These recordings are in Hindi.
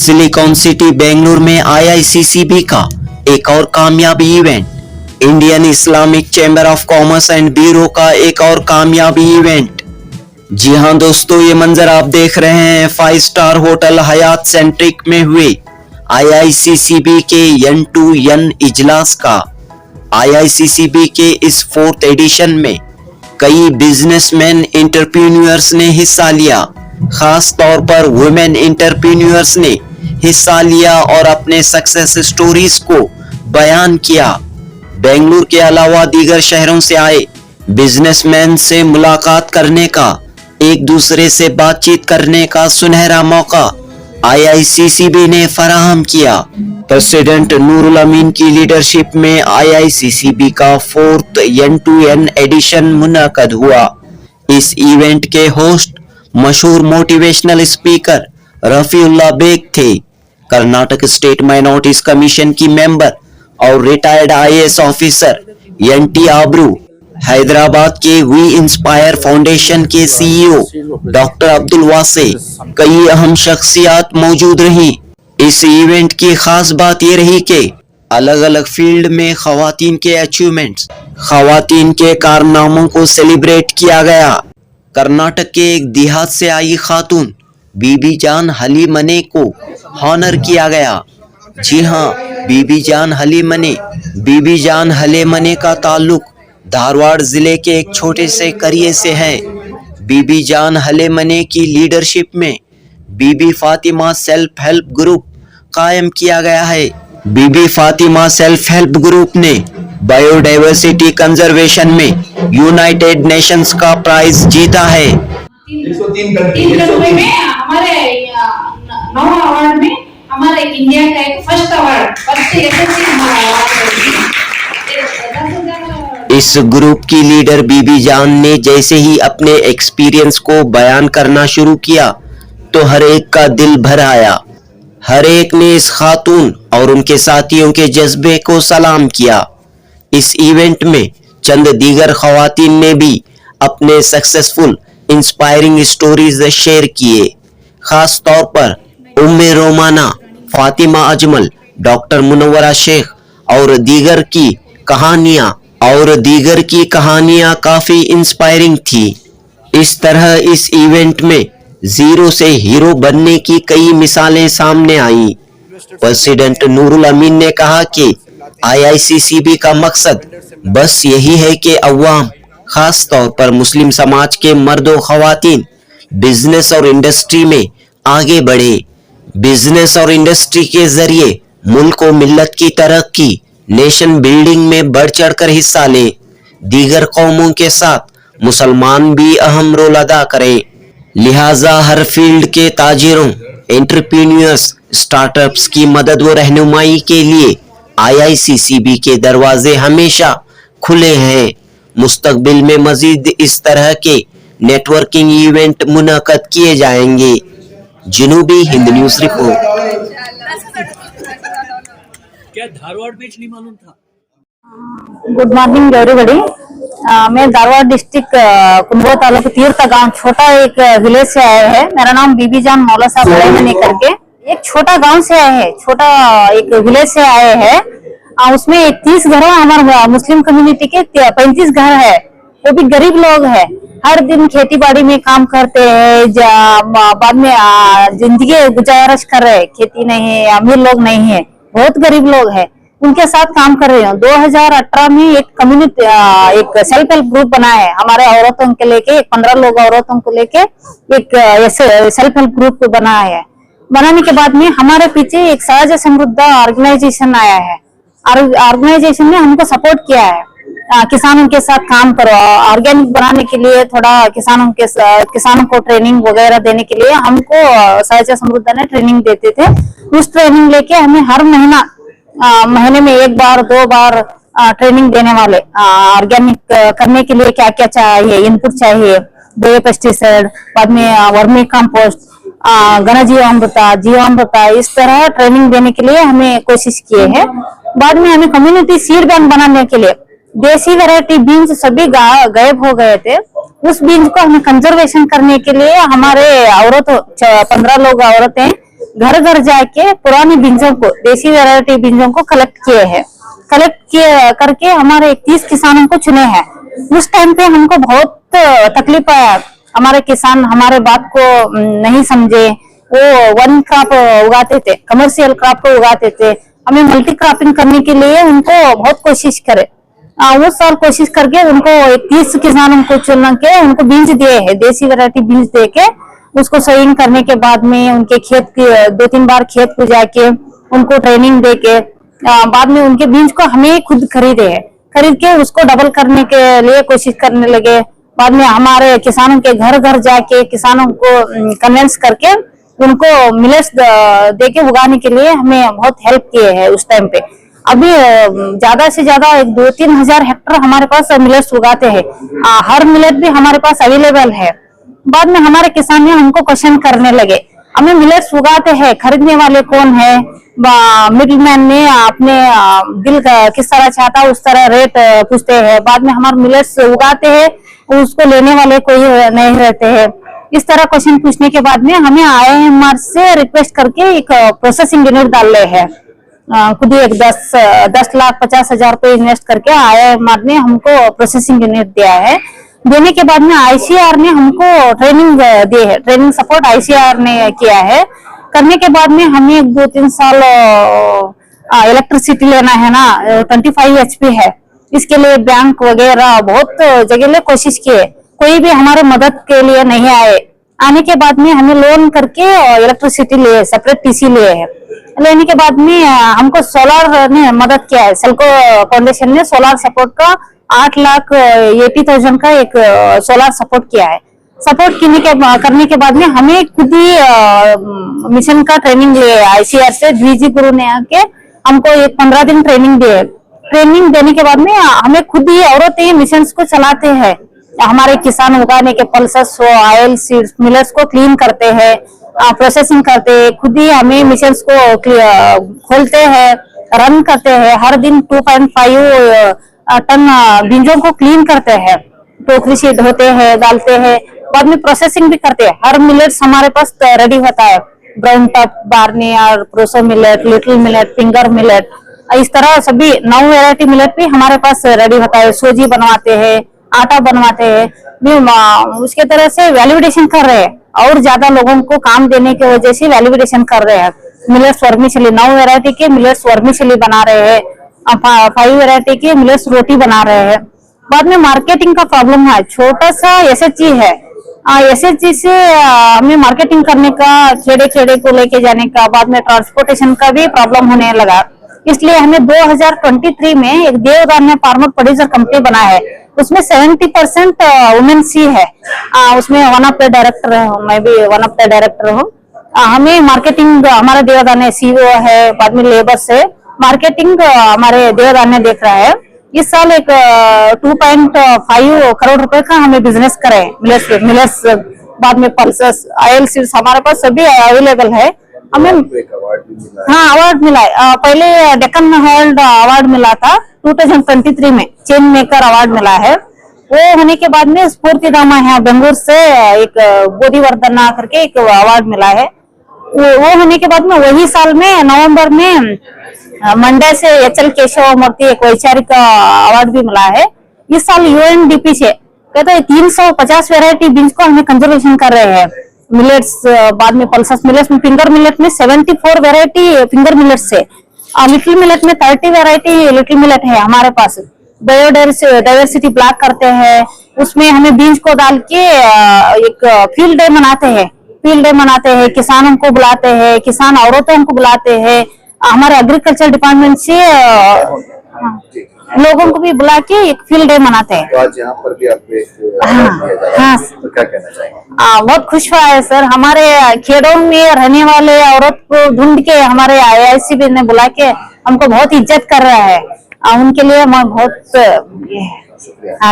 सिलिकॉन सिटी बेंगलुरु में आईआईसीसीबी का एक और कामयाबी event, Indian Islamic chamber of commerce and bureau का एक और कामयाबी इवेंट। जी हां दोस्तों, ये मंजर आप देख रहे हैं 5 स्टार होटल हयात सेंट्रिक में हुए आईआईसीसीबी के N2N इजलास का। आईआईसीसीबी के इस 4th एडिशन में कई बिजनेसमैन एंटरप्रेन्योर्स ने हिस्सा लिया, खास तौर पर वुमेन एंटरप्रेन्योर्स ने हिस्सा लिया और अपने सक्सेस स्टोरीज को बयान किया। बेंगलुरु के अलावा दीगर शहरों से आए बिजनेसमैन से मुलाकात करने का, एक दूसरे से बातचीत करने का सुनहरा मौका आईआईसीसीबी ने फराहम किया। प्रेसिडेंट नूरुल अमीन की लीडरशिप में आईआईसीसीबी का 4th N2N एडिशन मुनअक़द हुआ। इस इवेंट के होस्ट मशहूर मोटिवेशनल स्पीकर रफीउल्लाह बेग थे। कर्नाटक स्टेट माइनॉरिटीज कमीशन की मेंबर और retired IAS officer NT Abru, Hyderabad के वी इंस्पायर फाउंडेशन के CEO डॉक्टर अब्दुल वासे, कई अहम शख्सियात मौजूद रहीं। इस इवेंट की खास बात ये रही कि अलग अलग फील्ड में खवातीन के अचीवमेंट्स, खवातीन के कारनामों को सेलिब्रेट किया गया। कर्नाटक के एक देहात से आई खातून बीबी जान हलीमने को हॉनर किया गया। जी हाँ, बीबी जान हलीमने का ताल्लुक धारवाड़ जिले के एक छोटे से करिए से है। बीबी जान हलीमने की लीडरशिप में बीबी फातिमा सेल्फ हेल्प ग्रुप कायम किया गया है। बीबी फातिमा सेल्फ हेल्प ग्रुप ने बायोडाइवर्सिटी कंजर्वेशन में यूनाइटेड नेशंस का प्राइज जीता है। 103 कंट्री में हमारे 9 अवार्ड में हमारे इंडिया का एक फर्स्ट अवार्ड। इस ग्रुप की लीडर बीबी जान ने जैसे ही अपने एक्सपीरियंस को बयान करना शुरू किया तो हर एक का दिल भर आया। हर एक ने इस खातून और उनके साथियों के जज्बे को सलाम किया। इस इवेंट में चंद दीगर खवातीन ने भी अपने सक्सेसफुल इंस्पायरिंग स्टोरीज शेयर किए। खास तौर पर उम्मे रोमाना, फातिमा अजमल, डॉक्टर मुनव्वरा शेख और दीगर की कहानियां काफी इंस्पायरिंग थी। इस तरह इस इवेंट में जीरो से हीरो बनने की कई मिसालें सामने आई। प्रेसिडेंट नूरुल अमीन ने कहा कि आईआईसीसीबी का मकसद बस यही है कि अवाम, खास तौर पर मुस्लिम समाज के मर्दों खवातीन बिजनेस और इंडस्ट्री में आगे बढ़े। बिजनेस और इंडस्ट्री के जरिए मुल्क और मिल्लत की तरक्की, नेशन बिल्डिंग में बढ़ चढ़कर हिस्सा ले। दीगर कौमों के साथ मुसलमान भी अहम रोल अदा करें। लिहाजा हर फील्ड के ताजिरों, एंटरप्रेन्योर्स, स्टार्टअप्स की मदद व रहनुमाई के लिए आईआईसीसीबी के दरवाजे हमेशा खुले हैं। मुस्तकबिल में मजीद इस तरह के नेटवर्किंग इवेंट मुनअक़द किए जाएंगे। जनूबी हिंद न्यूज़ रिपोर्ट। क्या धारवाड़ बीच नहीं मालूम था? Good morning everybody. मैं धारवाड़ डिस्ट्रिक्ट कुंभो तालुक तीर्थ गांव, छोटा एक विलेज से आए हैं। मेरा नाम बीबी जान मौला साहब हलीमने करके, एक छोटा गांव से आए हैं, छोटा एक विलेज से आए हैं। उसमें 30 घर है। हमारे मुस्लिम कम्युनिटी के 35 घर है, वो भी गरीब लोग हैं। हर दिन खेती बाड़ी में काम करते हैं, बाद में जिंदगी गुजारिश कर रहे हैं। खेती नहीं है, अमीर लोग नहीं है, बहुत गरीब लोग हैं, उनके साथ काम कर रहे हैं। 2018 में एक कम्युनिटी, एक सेल्फ हेल्प ग्रुप बना है हमारे औरतों के लेके, 15 लोग औरतों को लेके एक सेल्फ हेल्प ग्रुप बना है। बनाने के बाद में हमारे पीछे एक सहज समृद्ध ऑर्गेनाइजेशन आया है। ऑर्गेनाइजेशन ने हमको सपोर्ट किया है। किसानों के साथ काम करो, ऑर्गेनिक बनाने के लिए थोड़ा किसानों को ट्रेनिंग वगैरह देने के लिए हमको सहज समृद्ध ने ट्रेनिंग देते थे। उस ट्रेनिंग लेके हमें हर महीने में 1 बार 2 बार ट्रेनिंग देने वाले। ऑर्गेनिक करने के लिए क्या क्या चाहिए, इनपुट चाहिए, पेस्टिसाइड, बाद में वर्मी कंपोस्ट, घन जीवामृत, इस तरह ट्रेनिंग देने के लिए हमें कोशिश किए हैं। बाद में हमें कम्युनिटी सीड बैंक बनाने के लिए देसी वैरायटी बीन्स सभी गायब हो गए थे। उस बीन्स को हमें कंजर्वेशन करने के लिए हमारे औरत 15 लोग औरतें घर घर जाके पुराने बीजों को, देसी वैरायटी बीजों को कलेक्ट किए हैं। कलेक्ट किए करके हमारे 31 किसानों को चुने हैं। उस टाइम पे हमको बहुत तकलीफ आया, हमारे किसान हमारे बात को नहीं समझे। वो वन क्रॉप उगाते थे, कमर्शियल क्रॉप को उगाते थे। हमें मल्टी क्रॉपिंग करने के लिए उनको बहुत कोशिश करे। वो साल कोशिश करके उनको 30 किसानों को चुन के उनको बीज दिए हैं, देसी वैरायटी बीज दे के उसको सोइंग करने के बाद में उनके खेत की 2-3 बार खेत को जाके उनको ट्रेनिंग दे के बाद में उनके बीज को हमें खुद खरीदे हैं। खरीद के उसको डबल करने के लिए कोशिश करने लगे। बाद में हमारे किसानों के घर घर जाके किसानों को कन्विंस करके उनको मिलेट्स दे के उगाने के लिए हमें बहुत हेल्प किए हैं उस टाइम पे। अभी ज्यादा से ज्यादा 2-3 हजार हेक्टेयर हमारे पास मिलेट्स उगाते हैं। हर मिलेट भी हमारे पास अवेलेबल है। बाद में हमारे किसान ने हमको क्वेश्चन करने लगे, हमें मिलेट्स उगाते हैं, खरीदने वाले कौन है? मिडिलमैन ने अपने दिल का किस तरह चाहता उस तरह रेट पूछते हैं। बाद में हमारे मिलेट्स उगाते हैं, उसको लेने वाले कोई नहीं रहते हैं। इस तरह क्वेश्चन पूछने के बाद में हमें IIMR से रिक्वेस्ट करके एक प्रोसेसिंग यूनिट डाल रहे हैं। खुद ही एक 10,50,000 रुपए इन्वेस्ट करके IIMR ने हमको प्रोसेसिंग यूनिट दिया है। देने के बाद में ICAR ने हमको ट्रेनिंग दी है, ट्रेनिंग सपोर्ट ICAR ने किया है। करने के बाद में हमें 2-3 साल इलेक्ट्रिसिटी लेना है ना, 25 HP है। इसके लिए बैंक वगैरह बहुत जगह ले कोशिश किए, कोई भी हमारे मदद के लिए नहीं आए। आने के बाद में हमें लोन करके इलेक्ट्रिसिटी लिए, सेपरेट TC लिए है। लेने के बाद में हमको सोलर ने मदद किया है। सेल्को फाउंडेशन ने सोलर सपोर्ट का 8,80,000 का एक सोलर सपोर्ट किया है। सपोर्ट करने के बाद में हमें खुद ही मिशन का ट्रेनिंग लिए ICAR से। द्विजी गुरु ने आके हमको एक 15 दिन ट्रेनिंग दिए। ट्रेनिंग देने के बाद में हमें खुद ही औरतें ही मिशन को चलाते हैं। हमारे किसान उगाने के पल्सेस ऑयल सीड्स मिलेट्स को क्लीन करते हैं, प्रोसेसिंग करते हैं, खुद ही हमें मिशन को खोलते हैं, रन करते हैं। हर दिन 2.5 टन बीजों को क्लीन करते हैं, टोकरी से धोते हैं, डालते हैं, बाद में प्रोसेसिंग भी करते हैं। हर मिलेट्स हमारे पास रेडी होता है, brown top, Barnier, proso millet, little millet, finger millet, इस तरह सभी 9 वैरायटी मिलेट भी हमारे पास रेडी होता है। सोजी बनवाते हैं, आटा बनवाते हैं। उसके तरह से वैल्यूडेशन कर रहे हैं और ज्यादा लोगों को काम देने की वजह से वैल्यूडेशन कर रहे हैं। मिलेट्स वर्मिसेली 9 वैरायटी के मिलेट्स वर्मिसेली बना रहे हैं, 5 वैरायटी के मिलेट्स रोटी बना रहे हैं। बाद में मार्केटिंग का प्रॉब्लम है, छोटा सा SHG है। SHG से हमें मार्केटिंग करने का, खेड़े को लेके जाने का, बाद में ट्रांसपोर्टेशन का भी प्रॉब्लम होने लगा। इसलिए हमें 2023 में एक देवदान फार्मर प्रोड्यूसर कंपनी बना है। उसमें 70% वुमेन सी है। उसमें वन ऑफ द डायरेक्टर हूँ, मैं भी वन ऑफ द डायरेक्टर हूँ। हमें मार्केटिंग हमारा देवदान CEO है, बाद में लेबर से मार्केटिंग हमारे देवदान ने देख रहा है। इस साल एक 2.5 करोड़ रुपए का हमें बिजनेस करे मिलेट्स, बाद में पल्सेस, ऑयल सीड्स हमारे पास सभी अवेलेबल है। हमें अवार्ड मिला है। पहले डेक्कन हेल्ड अवार्ड मिला था 2023 में, चेन मेकर अवार्ड मिला है। वो होने के बाद में स्फूर्तिधाम है बेंगलुरु से एक बोधिवर्धना करके एक अवार्ड मिला है। वो होने के बाद में वही साल में नवंबर में मंडे से HL केशव मूर्ति एक वैचारिक अवार्ड भी मिला है। इस साल UNDP से कहते हैं 350 वैरायटी बीज को हमें कंजर्वेशन कर रहे हैं। मिलेट्स, बाद में पल्सेस मिलेट्स में, फिंगर मिलेट में 74 वैरायटी फिंगर मिलेट से, लिटिल मिलेट में 30 वैरायटी लिटिल मिलेट है हमारे पास। बायोडाइवर्सिटी ब्लॉक करते हैं, उसमें हमें बीज को डाल के एक फील्ड डे मनाते हैं, किसानों को बुलाते हैं, किसान औरतों को बुलाते हैं। हमारे एग्रीकल्चर डिपार्टमेंट से लोगों को भी बुला के एक फील्ड डे मनाते हैं। तो आज यहाँ पर भी आपको तो क्या कहना चाहेंगे? बहुत खुश हुआ है सर। हमारे खेड़ों में रहने वाले औरत को ढूंढ के हमारे IICB ने बुला के हमको बहुत इज्जत कर रहा है। उनके लिए मैं बहुत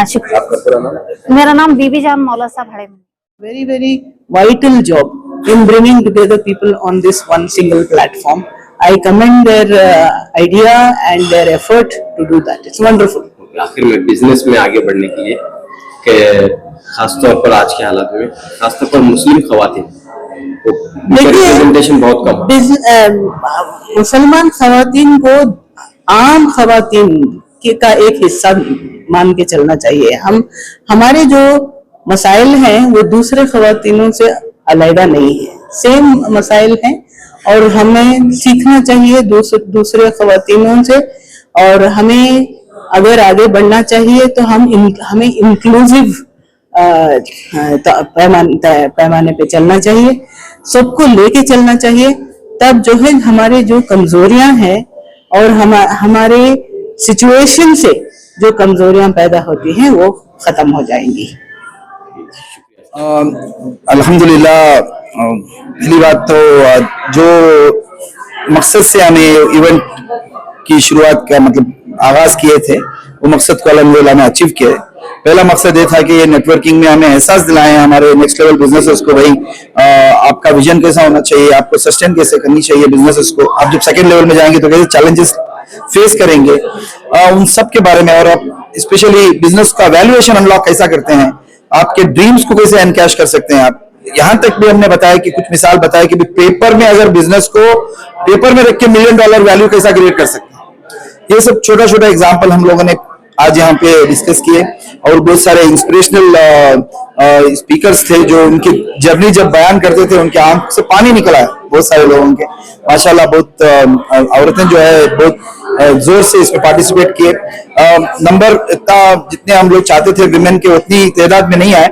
शुक्रिया। मेरा नाम बीबी जान मौला साहब है। Very vital job in bringing together people on this one single platform. I commend their idea and their effort to do that. It's wonderful. आखिर में बिजनेस में आगे बढ़ने के लिए, खासतौर पर आज के हालात में, खासतौर पर मुस्लिम खवातीन रिप्रेजेंटेशन बहुत कम है। मुसलमान खवातीन को आम खवातीन का एक हिस्सा मान के चलना चाहिए। हमारे जो मसाइल हैं वो दूसरे खवातीनों से अलग नहीं है, सेम मसाइल हैं और हमें सीखना चाहिए दूसरे खवातीनों से। और हमें अगर आगे बढ़ना चाहिए तो हमें इंक्लूसिव पैमाने पे चलना चाहिए, सबको लेके चलना चाहिए। तब जो है हमारे जो कमजोरियां हैं और हमारे सिचुएशन से जो कमजोरियां पैदा होती हैं वो खत्म हो जाएंगी। अल्हम्दुलिल्लाह, पहली बात तो जो मकसद से हमें इवेंट की शुरुआत का मतलब आगाज किए थे वो मकसद को अल्हम्दुलिल्लाह हमें अचीव किए। पहला मकसद ये था कि ये नेटवर्किंग में हमें एहसास दिलाएं हमारे नेक्स्ट लेवल बिजनेसेस को, भाई आपका विजन कैसा होना चाहिए, आपको सस्टेन कैसे करनी चाहिए बिजनेसेस को। आप जब सेकंड लेवल में जाएंगे तो कैसे चैलेंजेस फेस करेंगे, उन सब के बारे में। और आप स्पेशली बिजनेस का वैल्यूएशन अनलॉक कैसा करते हैं, आपके ड्रीम्स को कैसे एनकैश कर सकते हैं आप। यहाँ तक भी हमने बताया कि कुछ मिसाल बताया कि पेपर में अगर बिजनेस को पेपर में रख के $1 मिलियन वैल्यू कैसा क्रिएट कर सकते हैं। ये सब छोटा छोटा एग्जाम्पल हम लोगों ने आज यहाँ पे डिस्कस किए। और बहुत सारे इंस्पिरेशनल स्पीकर्स थे जो उनकी जर्नी जब बयान करते थे उनके आंख से पानी निकला है बहुत सारे लोगों के। माशाल्लाह बहुत औरतें जो है बहुत जोर से इसमें पार्टिसिपेट किए। नंबर इतना जितने हम लोग चाहते थे विमेन के उतनी तादाद में नहीं आए,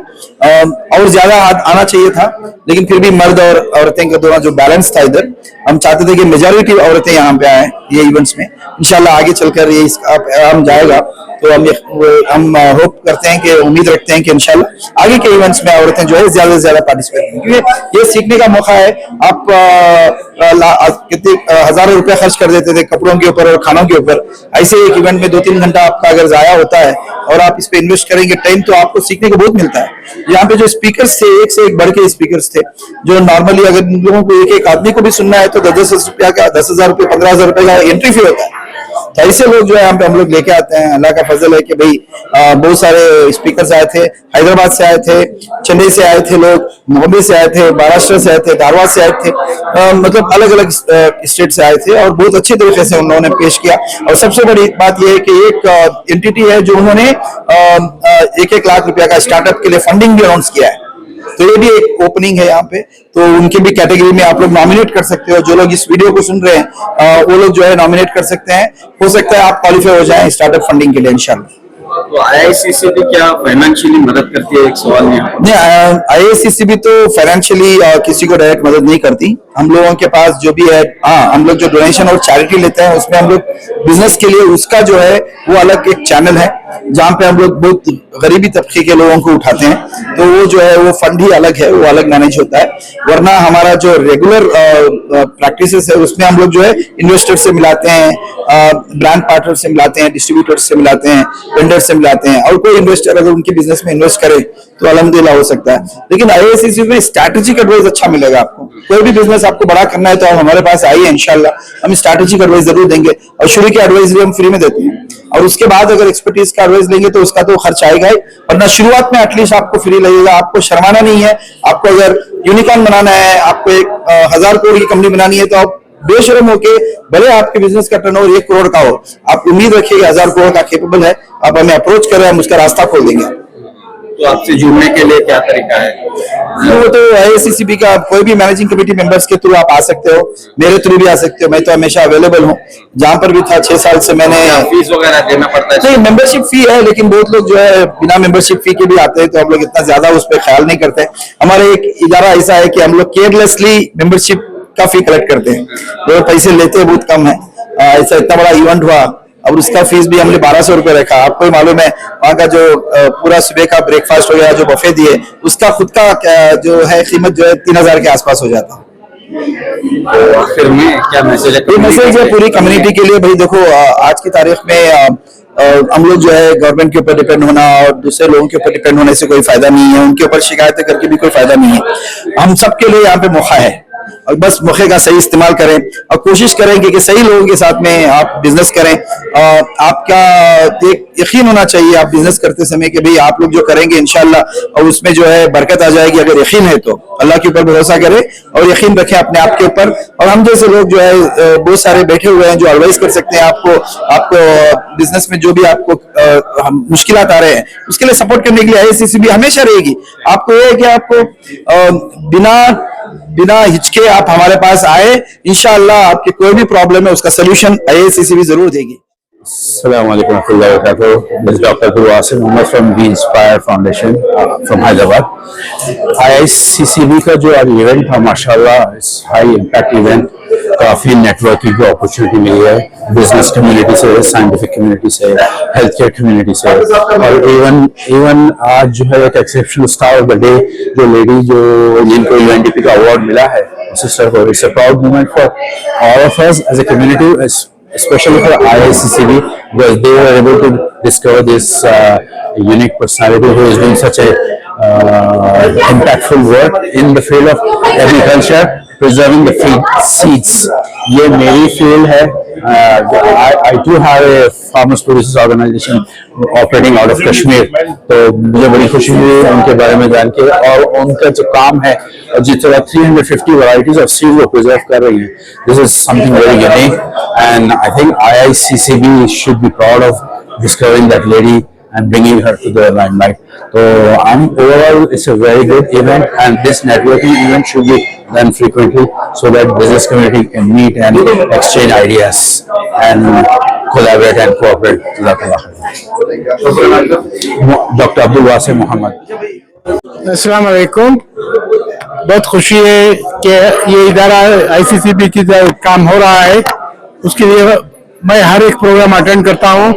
और ज्यादा आना चाहिए था, लेकिन फिर भी मर्द और औरतें का दोनों जो बैलेंस था इधर, हम चाहते थे कि मेजॉरिटी औरतें यहाँ पे आए ये इवेंट्स में। इंशाल्लाह आगे चलकर ये हम जाएगा तो हम होप करते हैं कि उम्मीद रखते हैं कि इंशाल्लाह आगे के इवेंट्स में औरतें जो है ज्यादा से ज्यादा पार्टिसिपेट करें, क्योंकि ये सीखने का मौका है। आप कितने हजारों रुपए खर्च कर देते थे कपड़ों के ऊपर और खानों के ऊपर, ऐसे एक इवेंट में 2-3 घंटा आपका अगर जाया होता है और आप इस पे इन्वेस्ट करेंगे टाइम, तो आपको सीखने को बहुत मिलता है। यहाँ पे जो स्पीकर्स थे एक से एक बढ़ के स्पीकर्स थे, जो नॉर्मली अगर लोगों को एक आदमी को भी सुनना है तो 10,000 रुपया का 10,000 रुपये 15,000 रुपये का एंट्री फी होता है। तो ऐसे लोग जो है यहाँ पे हम लोग लेके आते हैं। अल्लाह का फजल है कि भाई बहुत सारे स्पीकर्स आए थे, हैदराबाद से आए थे, चेन्नई से आए थे लोग, मुंबई से आए थे, महाराष्ट्र से आए थे, धारवाड़ से आए थे, मतलब अलग अलग स्टेट से आए थे और बहुत अच्छे तरीके से उन्होंने पेश किया। और सबसे बड़ी बात यह है कि एक एंटिटी है जो उन्होंने 1-1 लाख रुपया का स्टार्टअप के लिए फंडिंग भी अनाउंस किया है। तो ये भी एक ओपनिंग है यहाँ पे, तो उनके भी कैटेगरी में आप लोग नॉमिनेट कर सकते हो। जो लोग इस वीडियो को सुन रहे हैं वो लोग जो है नॉमिनेट कर सकते हैं, हो सकता है आप क्वालिफाई हो जाएं स्टार्टअप फंडिंग के लिए इंशाल्लाह। तो IICCB क्या फाइनेंशियली मदद करती है? एक सवाल नहीं, IICCB तो फाइनेंशियली किसी को डायरेक्ट मदद नहीं करती। हम लोगों के पास जो भी है, हम लोग जो डोनेशन और चैरिटी लेते हैं उसमें हम लोग बिजनेस के लिए उसका जो है वो अलग एक चैनल है जहाँ पे हम लोग बहुत गरीबी तबके के लोगों को उठाते हैं, तो वो जो है वो फंड ही अलग है, वो अलग मैनेज होता है। वरना हमारा जो रेगुलर प्रैक्टिसेस है उसमें हम लोग जो है इन्वेस्टर से मिलाते हैं, ब्रांड पार्टनर से मिलाते हैं, डिस्ट्रीब्यूटर से मिलाते हैं, वेंडर से मिलाते हैं। और कोई इन्वेस्टर अगर उनके बिजनेस में इन्वेस्ट करे तो अल्हम्दुलिल्लाह हो सकता है। लेकिन IICCB में स्ट्रैटेजिक एडवाइस अच्छा मिलेगा आपको। कोई भी बिजनेस आपको बड़ा करना है तो आप हमारे पास आइए, इंशाल्लाह हम स्ट्रैटेजिक एडवाइस जरूर देंगे। और शुरू की एडवाइस भी हम फ्री में देते हैं, और उसके बाद अगर एक्सपर्टीज का एडवाइस लेंगे तो उसका तो खर्च आएगा ही, वरना शुरुआत में एटलीस्ट आपको फ्री लगेगा। आपको शर्माना नहीं है। आपको अगर यूनिकॉर्न बनाना है, आपको 1,000 करोड़ की कंपनी बनानी है, तो आप बेशर्म होके, भले आपके बिजनेस का टर्नओवर 1 करोड़ का हो, आप उम्मीद रखिएगा 1,000 करोड़ का कैपेबल है, आप हमें अप्रोच करें, हम उसका रास्ता खोल देंगे। तो आपसे जुड़ने के लिए क्या तरीका है? वो तो IICCB का कोई भी मैनेजिंग कमेटी मेंबर्स के थ्रू आप आ सकते हो, मेरे थ्रू भी आ सकते हो। मैं तो हमेशा अवेलेबल हूँ, जहाँ पर भी था 6 साल से मैंने। फीस वगैरह देना पड़ता है? नहीं, मेंबरशिप फी है, लेकिन बहुत लोग जो है बिना मेंबरशिप फी के भी आते हैं, तो हम लोग इतना ज्यादा उस पर ख्याल नहीं करते। हमारे एक इदारा ऐसा है कि हम लोग केयरलेसली मेंबरशिप का फी कलेक्ट करते हैं, जो पैसे लेते हैं बहुत कम है। ऐसा इतना बड़ा इवेंट हुआ और उसका फीस भी हमने 1,200 रुपए रखा। आपको मालूम है वहाँ का जो पूरा सुबह का ब्रेकफास्ट हो गया, जो बफे दिए, उसका खुद का जो है कीमत जो है 3,000 के आसपास हो जाता है। तो आखिर में क्या मैसेज है? ये मैसेज है पूरी कम्युनिटी के लिए। भाई देखो, आज की तारीख में हम लोग जो है गवर्नमेंट के ऊपर डिपेंड होना और दूसरे लोगों के ऊपर डिपेंड होने से कोई फायदा नहीं है, उनके ऊपर शिकायतें करके भी कोई फायदा नहीं है। हम सबके लिए यहाँ पे मौका है और बस मौके का सही इस्तेमाल करें और कोशिश करें कि सही लोगों के साथ में आप बिजनेस करें। आपका एक यकीन होना चाहिए आप बिजनेस करते समय कि भाई आप लोग जो करेंगे इंशाल्लाह और उसमें जो है बरकत आ जाएगी। अगर यकीन है तो अल्लाह के ऊपर भरोसा करें और यकीन रखें अपने आप के ऊपर। और हम जैसे लोग जो है बहुत सारे बैठे हुए हैं जो एडवाइस कर सकते हैं आपको बिजनेस में जो भी आपको मुश्किलात आ रहे हैं उसके लिए सपोर्ट करने के लिए आईआईसीसीबी हमेशा रहेगी। आपको ये है कि आपको बिना हिचके आप हमारे पास आए, इंशाअल्लाह आपकी कोई भी प्रॉब्लम है उसका सोल्यूशन आईआईसीसीबी जरूर देगी। Assalamu alaikum warahmatullahi wabarakatuh. This is Dr. Abdul Wasim Muhammad from The Inspire Foundation from Hyderabad. IICCB का जो आज इवेंट था माशाल्लाह इस हाई इम्पैक्ट इवेंट, काफ़ी नेटवर्किंग की अपॉर्चुनिटी मिली है बिजनेस कम्युनिटी से, साइंटिफिक कम्युनिटी से, हेल्थ केयर कम्युनिटी से। और इवन आज जो है एक exceptional star of the day जो लेडी जिनको यूएनडीपी का अवार्ड मिला है सिस्टर को, it's a proud moment for all of us as a community, especially for IICCB, because they were able to discover this unique personality who is doing such a impactful work in the field of agriculture, preserving the seeds. ये मेरी फील्ड है। I do have a farmers producers organization operating out of Kashmir, तो मुझे बड़ी खुशी हुई उनके बारे में जान के। और उनका जो काम है जिस तरह 350 varieties of seeds वो preserve कर रही है, this is something very unique and I think IICCB should be proud of discovering that lady and bringing her to the limelight. So overall it's a very good event and this networking event should be done frequently so that business community can meet and exchange ideas and collaborate and cooperate. Dr. Abdul Wasim Muhammad. अस्सलाम वालेकुम। बहुत खुशी है कि ये इदारा आईसीसीबी की जो काम हो रहा है उसके लिए मैं हर एक प्रोग्राम अटेंड करता हूँ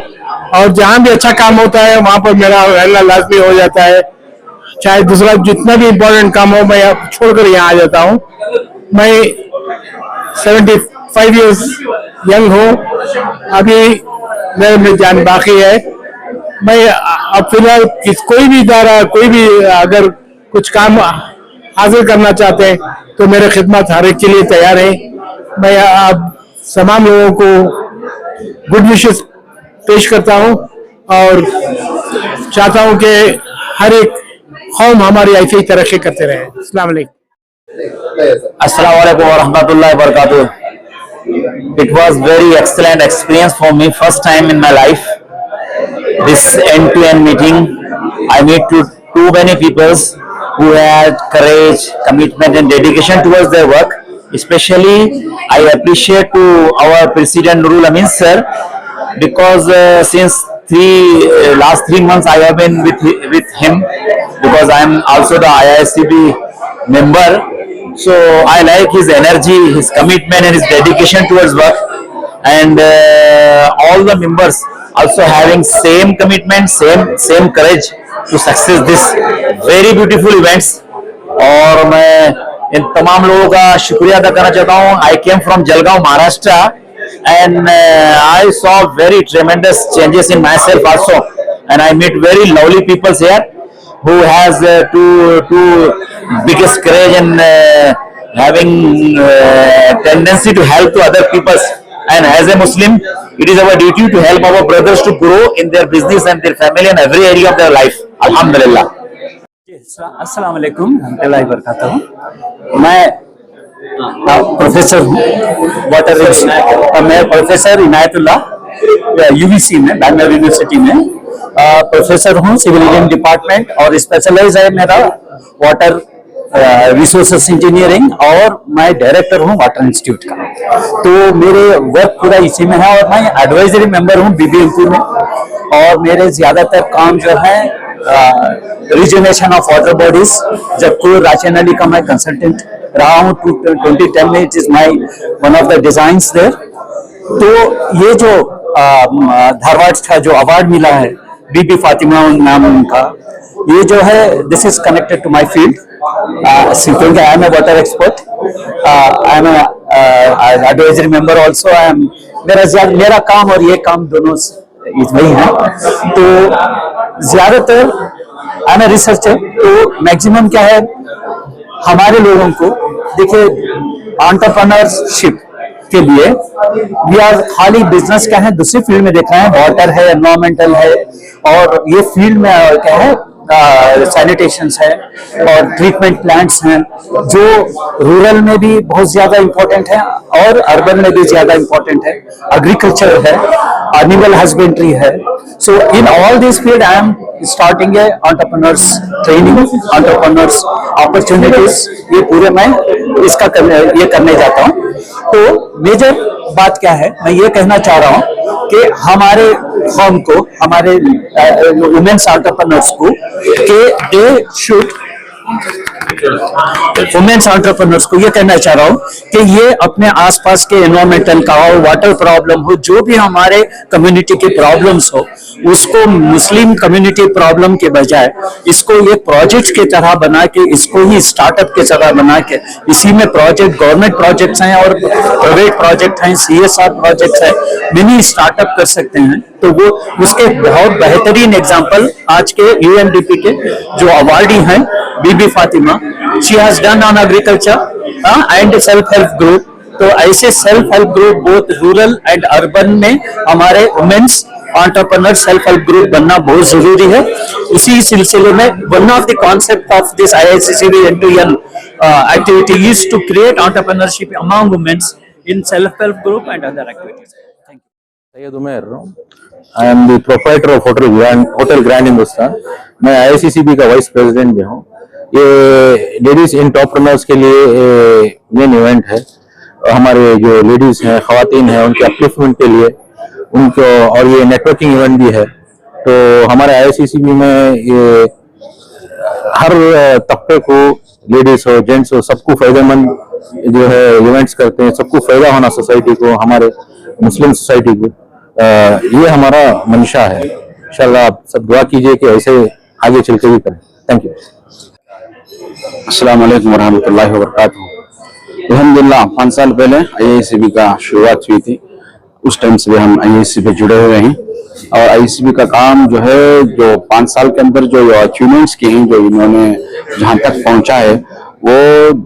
और जहाँ भी अच्छा काम होता है वहाँ पर मेरा रहना लाजमी हो जाता है। चाहे दूसरा जितना भी इम्पोर्टेंट काम हो मैं छोड़कर यहाँ आ जाता हूँ। मैं 75 इयर्स यंग हूँ, अभी मेरे में जान बाकी है। मैं अब फिलहाल कोई भी इदारा कोई भी अगर कुछ काम हासिल करना चाहते हैं तो मेरे खिदमत हर एक के लिए तैयार है। मैं अब तमाम लोगों को गुड विशेस पेश करता हूं और चाहता हूं कि हर एक कौम हमारी ऐसे ही तरक्की करते रहे। अस्सलाम वालेकुम। Assalamu alaikum warahmatullahi wabarakatuh. It was very excellent experience for me, first time in my life. This end-to-end meeting, I meet too many people who had courage, commitment and dedication towards their work. Especially, I appreciate to our President Nurul Amin sir, because since last 3 months I have been with him, because I am also the IICB member. So I like his energy, his commitment and his dedication towards work, and all the members also having same commitment, same courage to success this very beautiful events. और मैं इन तमाम लोगों का शुक्रिया अदा करना चाहता हूँ। I came from Jalgaon, Maharashtra, and I saw very tremendous changes in myself also, and I meet very lovely people here who has two biggest courage and having tendency to help to other people. And as a Muslim, it is our duty to help our brothers to grow in their business and their family and every area of their life. Alhamdulillah. अस्सलाम वालेकुम रहमतुल्लाहि व बरकातहू। मैं प्रोफेसर मैं प्रोफेसर इनायतुल्लाह यूवीसी में बैंगलोर यूनिवर्सिटी में प्रोफेसर हूँ सिविल इंजीनियरिंग डिपार्टमेंट और स्पेशलाइज है मेरा वाटर रिसोर्सेस इंजीनियरिंग और मैं डायरेक्टर हूँ वाटर इंस्टीट्यूट का। तो मेरे वर्क पूरा इसी में है और मैं एडवाइजरी मेंबर हूँ बीबीएमपी में और मेरे ज्यादातर काम जो है रिजुनेशन ऑफ वाटर बॉडीज। जबकि राशन अली का मैं कंसल्टेंट रहा हूँ 2010 में, it is my one of the designs there. तो ये जो धारवाड़ का जो अवार्ड मिला है बीबी फातिमा नाम उनका, ये जो है this is connected to my field क्योंकि I am a water expert, I am advisory member also. I am मेरा काम और ये काम दोनों वही है। तो ज्यादातर आई एम ए रिसर्चर, तो मैक्सिमम क्या है हमारे लोगों को देखिए एंटरप्रेन्योरशिप के लिए वी आर खाली बिजनेस क्या है दूसरी फील्ड में देख रहे हैं, वाटर है, एनवायरमेंटल है, और ये फील्ड में क्या है सैनिटेशंस है और ट्रीटमेंट प्लांट्स हैं जो रूरल में भी बहुत ज्यादा इंपॉर्टेंट है और अर्बन में भी ज्यादा इंपॉर्टेंट है। एग्रीकल्चर है, एनिमल हस्बेंड्री है। So in all this field I am starting a entrepreneurs training, entrepreneurs opportunities, ये पूरे मैं इसका करने जाता हूँ। तो मेजर बात क्या है, मैं ये कहना चाह रहा हूँ कि हमारे फर्म को, हमारे वुमेन्स एंटरप्रेन्योर्स को कि दे शुड, वुमेन्स एंटरप्रेन्योर्स को ये कहना चाह रहा हूँ कि ये अपने आसपास के एनवायरमेंटल का हो, वाटर प्रॉब्लम हो, जो भी हमारे कम्युनिटी की प्रॉब्लम्स हो, उसको मुस्लिम कम्युनिटी प्रॉब्लम के बजाय इसको ये प्रोजेक्ट की तरह बना के, इसको ही स्टार्टअप की तरह बना के, इसी में प्रोजेक्ट, गवर्नमेंट प्रोजेक्ट्स हैं और प्राइवेट प्रोजेक्ट हैं, CSR प्रोजेक्ट्स हैं, मिनी स्टार्टअप कर सकते हैं। तो वो उसके बहुत बेहतरीन एग्जांपल आज के UNDP के जो अवार्डी हैं, Bibi Fatima, she has done on agriculture and self help group. तो ऐसे self help group both rural and urban में हमारे women's entrepreneur self help group बनना बहुत जरूरी है। इसी सिलसिले में one of the concept of this IICCB N2N activity is to create entrepreneurship among women in self help group and other activities. Thank you. Syed Umar, I am the proprietor of hotel grand Hindustan. मैं IICCB का वाइस प्रेसिडेंट भी हूँ। ये लेडीज एंटरप्रेन्योर्स के लिए मेन इवेंट है। हमारे जो लेडीज हैं, खवातीन हैं, उनके अपलिफ्टमेंट के लिए उनको, और ये नेटवर्किंग इवेंट भी है। तो हमारे IICCB में ये हर तबके को, लेडीज हो, जेंट्स हो, सबको फायदेमंद जो है इवेंट्स करते हैं, सबको फायदा होना सोसाइटी को, हमारे मुस्लिम सोसाइटी को, ये हमारा मंशा है। इंशाल्लाह आप सब दुआ कीजिए कि ऐसे आगे चल के भी करें। Thank you. अस्सलाम वालेकुम वरहमतुल्लाहि वबरकातुहू। अल्हम्दुलिल्लाह 5 साल पहले IICCB का शुरुआत हुई थी, उस टाइम से भी हम IICCB पे जुड़े हुए हैं। और IICCB का काम जो है, जो 5 साल के अंदर जो अचीवमेंट्स किए हैं, जो इन्होंने जहाँ तक पहुँचा है, वो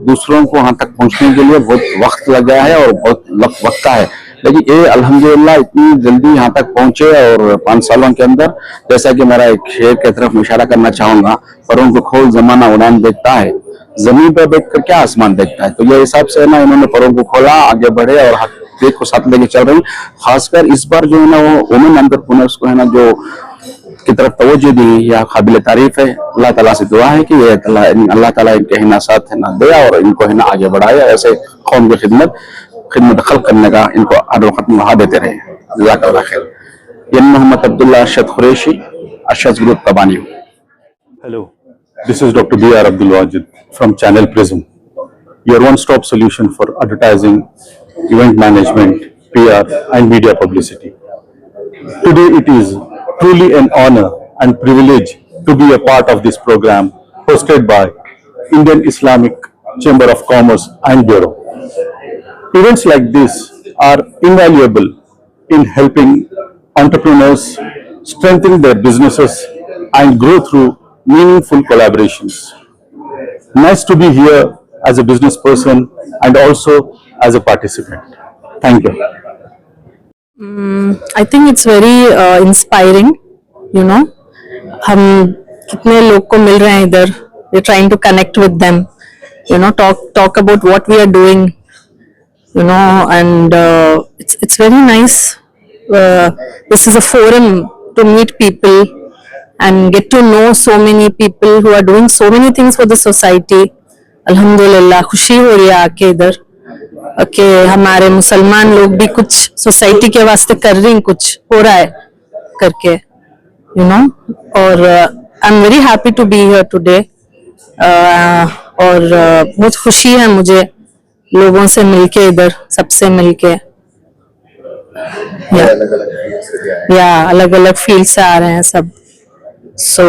दूसरों को वहाँ तक पहुँचने के लिए बहुत वक्त लग गया है और बहुत वक्त का है। लेकिन ये अल्हम्दुलिल्लाह इतनी जल्दी यहाँ तक पहुँचे और 5 सालों के अंदर, जैसा कि मेरा एक शेर की तरफ इशारा करना चाहूंगा, परों को खोल जमाना उड़ान देखता है, जमीन पर बैठकर क्या आसमान देखता है। तो ये हिसाब से ना इन्होंने परों को खोला, आगे बढ़े और देश को साथ लेके चल रही। खासकर इस बार जो है ना, वो वुमेन एंटरप्रेन्योर्स को है ना, जो की तरफ तवज्जो दी, या काबिल तारीफ है। अल्लाह ताला से दुआ है कि ये अल्लाह ताला इनके है ना साथ है ना दे और इनको है ना आगे बढ़ाए, ऐसे कौम की खिदमत खल्क करने का इनको हर वक्त मौका देते रहे। जज़ाकल्लाह खैर। ये Mohammed Abdullah Arshad Qureshi, Arshad group Tabani. Hello, this is Dr. B.R. Abdul Wajid from Channel Prism, your one-stop solution for advertising, event management, PR and media publicity. Today it is truly an honor and privilege to be a part of this program hosted by Indian Islamic Chamber of Commerce and Bureau. Events like this are invaluable in helping entrepreneurs strengthen their businesses and grow through meaningful collaborations. Nice to be here as a business person and also as a participant. Thank you. I think it's very inspiring, you know. हम कितने लोग को मिल रहे हैं इधर, we're trying to connect with them, you know, talk about what we are doing, you know, and it's very nice. This is a forum to meet people and get to know so many people who are doing so many things for the society. Alhamdulillah, खुशी हो रही है आके इधर कि हमारे मुसलमान लोग भी कुछ सोसाइटी के वास्ते कर रही हैं, कुछ हो रहा है करके, you know. और I'm very happy to be here today. और बहुत खुशी है मुझे लोगों से मिलके, इधर सबसे मिलके, या अलग अलग फील्ड से आ रहे हैं सब। So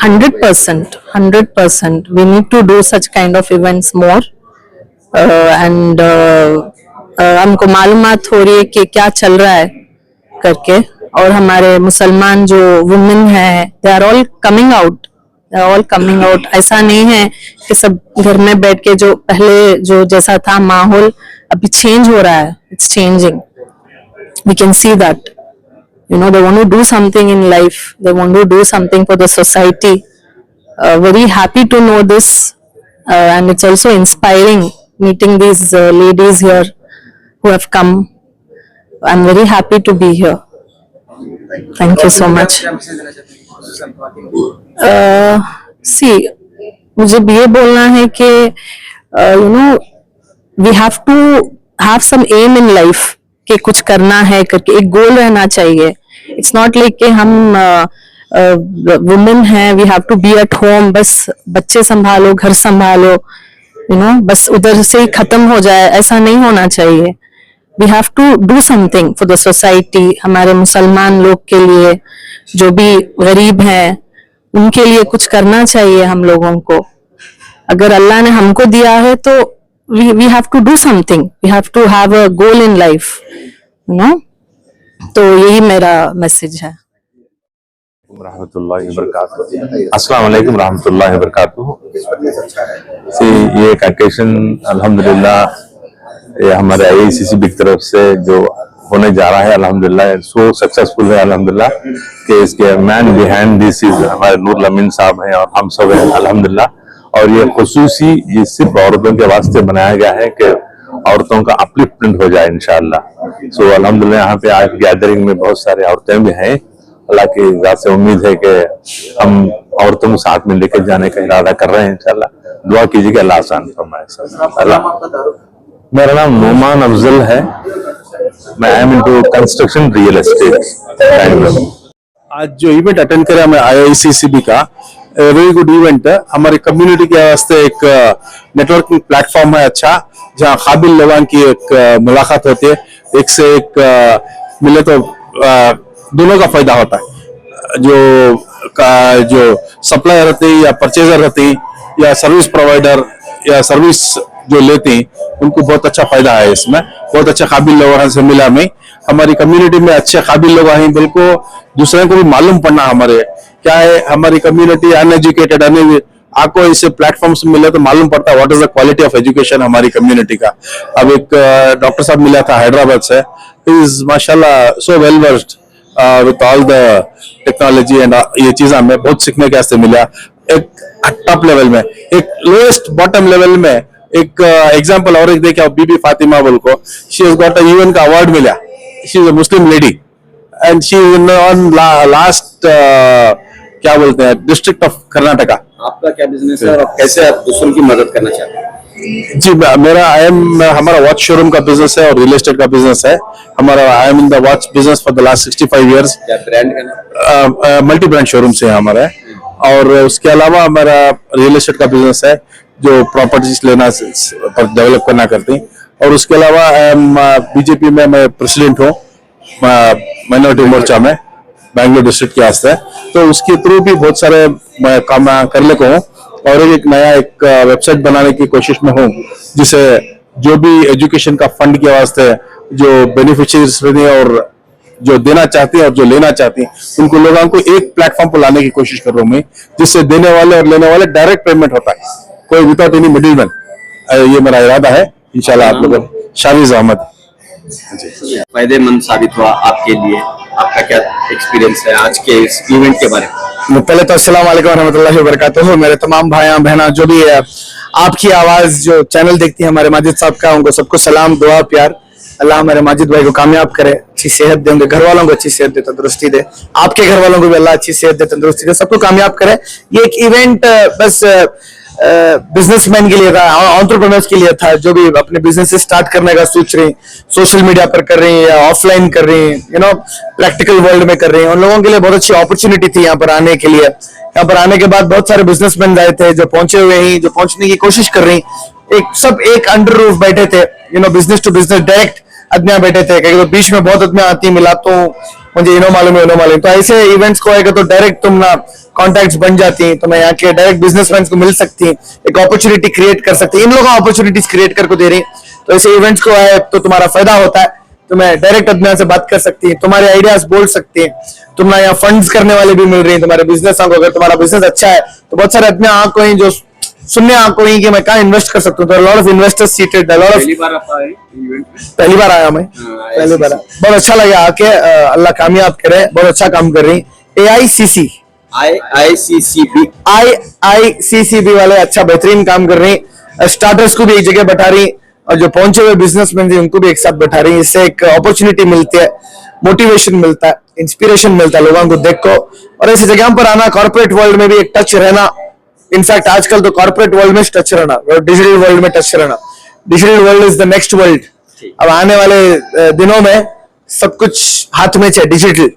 100% we need to do such kind of events more, and हमको मालूमात हो रही है कि क्या चल रहा है करके। और हमारे मुसलमान जो वुमेन हैं, they are all coming out all coming out. ऐसा नहीं है कि सब घर में बैठ के जो पहले जो जैसा था माहौल अभी चेंज हो रहा है, it's changing, we can see that, you know, they want to do something in life, they want to do something for the society. Very happy to know this, and it's also inspiring meeting these ladies here who have come. I'm very happy to be here. Thank you so much. See, मुझे ये बोलना है कि you know, we have to have some aim in life, कि कुछ करना है करके एक गोल रहना चाहिए। इट्स नॉट लाइक कि हम वुमेन हैं, we have to be at home, बस बच्चे संभालो, घर संभालो, यू नो, बस उधर से ही खत्म हो जाए, ऐसा नहीं होना चाहिए। We have to do something for the society, हमारे मुसलमान लोग के लिए, जो भी गरीब हैं उनके लिए कुछ करना चाहिए हम लोगों को। अगर अल्लाह ने हमको दिया है तो we have to do something, we have to have a goal in life, you know, तो यही मेरा मैसेज है। अस्सलाम वालेकुम रहमतुल्लाहि व बरकातुहू। ये एक ओकेशन अल्हम्दुलिल्लाह ये हमारे IICCB की तरफ से जो होने जा रहा है, अल्हम्दुलिल्लाह सो सक्सेसफुल है अल्हम्दुलिल्लाह, कि इसके मैन बिहाइंड दिस इज हमारे नूर लमीन साहब हैं और हम सब हैं अल्हम्दुलिल्लाह। और ये खुसूसी ये सिर्फ औरतों के वास्ते बनाया गया है कि औरतों का अपलिफ्टमेंट हो जाए इंशाअल्लाह। सो अल्हम्दुलिल्लाह यहाँ पे आज गैदरिंग में बहुत सारे औरतें भी हैं। अल्लाह की ज़ात से उम्मीद है कि हम औरतों को साथ में लेकर जाने का इरादा कर रहे हैं इंशाअल्लाह। दुआ कीजिए कि अल्लाह आसान फरमाए। अल्लाह। मेरा नाम नोमान अफजल है, मैं I am into construction real estate. आज जो इवेंट अटेंड करा मैं IICCB का, वेरी गुड इवेंट है। हमारी कम्युनिटी के वास्ते एक नेटवर्किंग प्लेटफॉर्म है अच्छा, जहाँ काबिल लोगों की एक मुलाकात होती है, एक से एक मिले तो दोनों का फायदा होता है। जो सप्लायर रहते या परचेजर रहते या सर्विस प्रोवाइडर या सर्विस जो लेते हैं उनको बहुत अच्छा फायदा है इसमें। बहुत अच्छा काबिल लोगों से मिला मैं, हमारी कम्युनिटी में अच्छे काबिल लोग हैं, बिल्कुल दूसरे को भी मालूम पड़ना हमारे क्या है। हमारी कम्युनिटी अनएजुकेटेड आपको इस प्लेटफॉर्म से मिले तो मालूम पड़ता है what is the quality of education हमारी कम्युनिटी का। अब एक डॉक्टर साहब मिला था हैदराबाद से, इज माशाल्लाह so well versed with all the technology and ये चीज हमें बहुत सीखने के वास्ते मिला। एक टॉप लेवल में, एक लोएस्ट बॉटम लेवल में एक एग्जांपल और एक देखा, बीबी फातिमा बोल को, she has got a UN का अवार्ड मिला। She is a Muslim lady and she is on last क्या बोलते हैं डिस्ट्रिक्ट ऑफ कर्नाटका। आपका क्या बिजनेस है और कैसे आप दूसरों की मदद करना चाहते हैं? जी मेरा हमारा वॉच शोरूम का बिजनेस है और रियल एस्टेट का बिजनेस है हमारा। I am in the watch business for the last 65 years. क्या ब्रांड का मल्टी ब्रांड शोरूम से हमारा है। और उसके अलावा हमारा रियल एस्टेट का बिजनेस है जो प्रॉपर्टीज लेना पर डेवलप करना करते हैं। और उसके अलावा बीजेपी में मैं प्रेसिडेंट हूँ माइनॉरिटी मोर्चा में बैंगलोर डिस्ट्रिक्ट के वास्ते, तो उसके थ्रू भी बहुत सारे काम कर लेता हूँ। और एक नया एक वेबसाइट बनाने की कोशिश में हूँ, जिसे जो भी एजुकेशन का फंड के वास्ते जो बेनिफिशियरीज और जो देना चाहते हैं और जो लेना चाहते हैं उनको लोगों को एक प्लेटफॉर्म पर लाने की कोशिश कर रहा हूँ मैं, जिससे देने वाले और लेने वाले डायरेक्ट पेमेंट होता है, कोई विदाउट एनी मिडिलमैन। ये मेरा इरादा है इंशाल्लाह। आप लोग शाहिद अहमद फायदेमंद साबित हुआ आपके लिए, आपका क्या एक्सपीरियंस है आज के इस इवेंट के बारे में? पहले तो अस्सलाम वालेकुम रहमतुल्लाहि व बरकातुहू। मेरे तमाम भाइयां बहना जो भी है आपकी आवाज जो चैनल देखती है हमारे माजिद साहब का, उनको सबको सलाम दुआ प्यार। अल्लाह हमारे माजिद भाई को कामयाब करे, अच्छी सेहत दे, उनके घर वालों को अच्छी सेहत दे, तंदुरुस्ती दे, आपके घर वालों को भी अल्लाह अच्छी सेहत दे, तंदुरुस्ती दे, सबको कामयाब करे। ये एक इवेंट बस बिजनेसमैन के लिए था, एंटरप्रेन्योर्स के लिए था, जो भी अपने बिजनेस स्टार्ट करने का सोच रहे हैं, सोशल मीडिया पर कर रही हैं या ऑफलाइन कर रही हैं, यू नो प्रैक्टिकल वर्ल्ड में कर रही हैं, उन लोगों के लिए बहुत अच्छी अपॉर्चुनिटी थी यहाँ पर आने के लिए। यहाँ पर आने के बाद बहुत सारे बिजनेसमैन आए थे जो पहुंचे हुए हैं, जो पहुंचने की कोशिश कर रही हैं। सब एक अंडर रूफ बैठे थे, you know business to business direct आदमियां बैठे थे, क्योंकि तो बीच में बहुत आदमियां आती मिला तो मुझे इनो मालूम है, इनो मालूम। तो ऐसे इवेंट्स को आएगा तो डायरेक्ट तुम ना कॉन्टैक्ट्स बन जाती हैं, तो मैं यहाँ के डायरेक्ट बिजनेसमैन को मिल सकती हैं, एक अपॉर्चुनिटी क्रिएट कर सकती है। इन लोगों अपॉर्चुनिटीज क्रिएट करके दे रही, तो ऐसे इवेंट्स को आए तो तुम्हारा फायदा होता है। तुम्हें डायरेक्ट अपने से बात कर सकती है, तुम्हारे आइडियाज बोल सकती है, तुम्हारे यहाँ फंड्स करने वाले भी मिल रहे हैं तुम्हारे बिजनेस को। अगर तुम्हारा बिजनेस अच्छा है तो बहुत सारे अपने आंख हैं जो सुनने आंख हैं कि मैं कहाँ इन्वेस्ट कर सकता हूँ। तो lot of investors seated, lot of. पहली बार आया मैं, पहली बार आया। बहुत अच्छा लगा आके, अल्लाह कामयाब करे, बहुत अच्छा काम कर रही। AICC IICCB वाले अच्छा बेहतरीन काम कर रही हैं। स्टार्टर्स को भी एक जगह बैठा रही और जो पहुंचे हुए बिजनेसमैन थे उनको भी एक साथ बैठा रही है। इससे एक अपॉर्चुनिटी मिलती है, मोटिवेशन मिलता है, इंस्पिरेशन मिलता है लोगों को देख को। और ऐसी जगह पर आना, कॉर्पोरेट वर्ल्ड में भी एक टच रहना, इनफैक्ट आजकल तो कॉर्पोरेट वर्ल्ड में टच रहना, डिजिटल वर्ल्ड में टच रहना। Digital world is the next world. अब आने वाले दिनों में सब कुछ हाथ में है, डिजिटल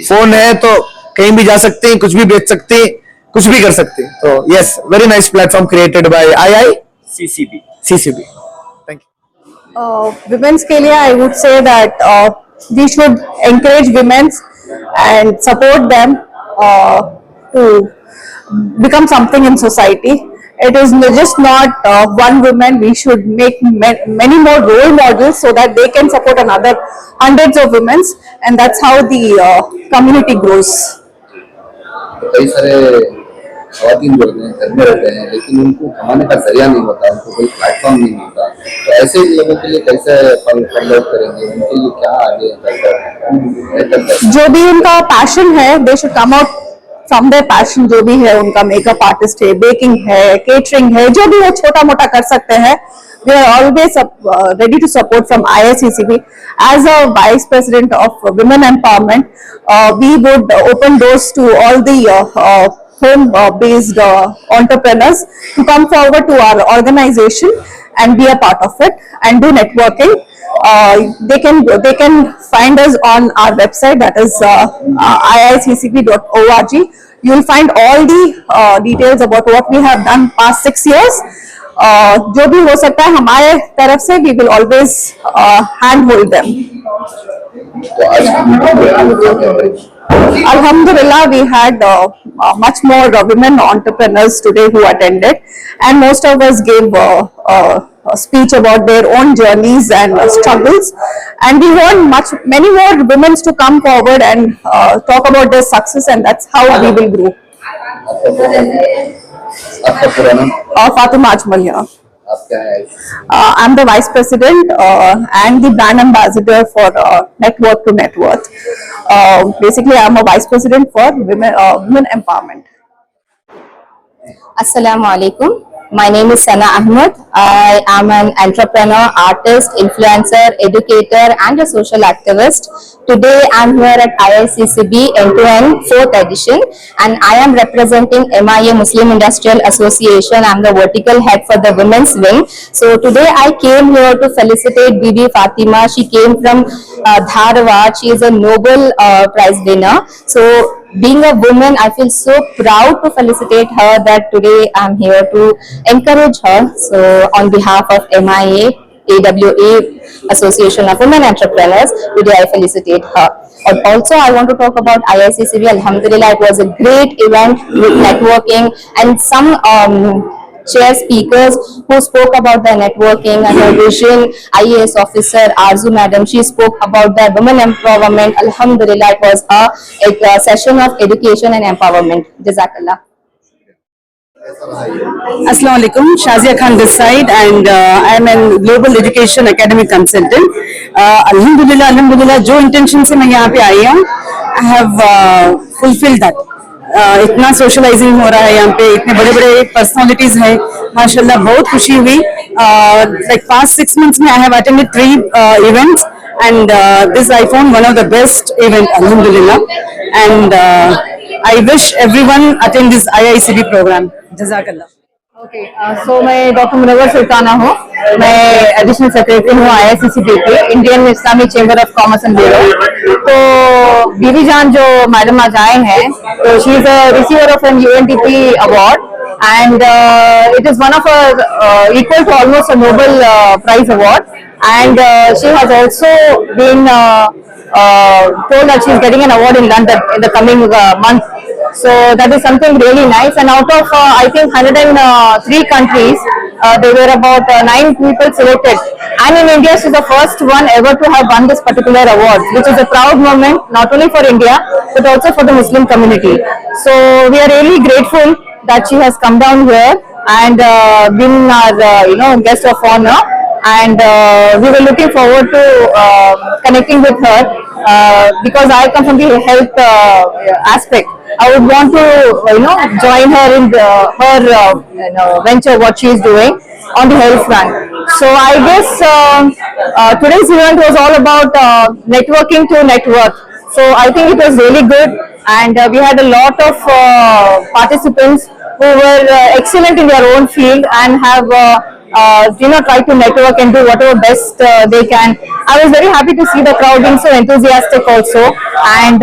फोन है तो कहीं भी जा सकते हैं, कुछ भी बेच सकते हैं, कुछ भी कर सकते हैं। तो yes, very nice platform created by IICCB। Thank you. Women's के लिए I would say that we should encourage women and support them to become something in society. It is just not one woman. We should make many more role models so that they can support another hundreds of women, and that's how the community grows. कई सारे खवातीन जो होते हैं घर में रहते हैं लेकिन उनको कमाने का जरिया नहीं होता, उनको कोई प्लेटफॉर्म नहीं मिलता। तो ऐसे लोगों के लिए कैसे फंड आउट करेंगे, उनके लिए क्या आगे जो भी उनका पैशन है, they should come out from their passion. जो भी है उनका, मेकअप आर्टिस्ट है, बेकिंग है, केटरिंग है, जो भी वो छोटा मोटा कर सकते हैं। We are always ready to support from IICCB. As a Vice President of Women Empowerment, we would open doors to all the home-based entrepreneurs to come forward to our organization and be a part of it and do networking. They can find us on our website, that is iiccb.org. You will find all the details about what we have done past 6 years. जो भी हो सकता है हमारे तरफ से, we will always handhold them. Alhamdulillah, we had much more women entrepreneurs today who attended, and most of us gave a speech about their own journeys and struggles, and we want many more women to come forward and talk about their success, and that's how we will grow. आपका पूरा नाम? Fatima Ajmal here. आप क्या है? I'm the Vice President and the Brand Ambassador for Network to Net Worth. Basically, I'm a Vice President for Women Empowerment. Assalamu alaikum. My name is Sana Ahmed. I am an entrepreneur, artist, influencer, educator, and a social activist. Today, I'm here at IICCB End-to-End 4th edition, and I am representing MIA Muslim Industrial Association. I'm the vertical head for the women's wing. So today, I came here to felicitate Bibi Fatima. She came from Dharwad. She is a Nobel Prize winner. So being a woman, I feel so proud to felicitate her that today I'm here to encourage her. So on behalf of MIA, AWA, Association of Women Entrepreneurs, today I felicitate her. And also I want to talk about IICCB. Alhamdulillah, it was a great event with networking and some chair speakers who spoke about their networking and her vision. IAS officer Arzu madam, she spoke about their women empowerment. Alhamdulillah, it was a session of education and empowerment. Jazakallah. Assalamu alaikum, Shazia Khan this side, and I am a global education academic consultant. Alhamdulillah, जो intention से मैं यहाँ पे आई हूँ, I have fulfilled that. इतना सोशलाइजिंग हो रहा है यहाँ पे, इतने बड़े बड़े पर्सनालिटीज हैं, माशाल्लाह बहुत खुशी हुई। Like past 6 months में I have attended 3 events, and this I found one of the best event, alhamdulillah, and I wish everyone attend this IICB program. Jazakallah. Okay, so मैं डॉक्टर मुनव्वर सुल्ताना हूँ, मैं एडिशनल सेक्रेटरी हूँ IICCB के, Indian Islamic chamber of commerce and bureau. तो बीबी जान जो मैडम आज आए हैं, तो she is a receiver of an UNDP award, and it is one of her equal to almost a Nobel Prize award, and she has also been told that she is getting an award in London in the coming month. So that is something really nice. And out of I think 103 countries, there were about 9 people selected. And in India, she is the first one ever to have won this particular award, which is a proud moment not only for India but also for the Muslim community. So we are really grateful that she has come down here and been our guest of honor. And we were looking forward to connecting with her because I come from the health aspect. I would want to join her in her venture, what she is doing on the health front. So I guess today's event was all about networking to net worth. So I think it was really good, and we had a lot of participants who were excellent in their own field and have try to network and do whatever best they can. I was very happy to see the crowd being so enthusiastic also, and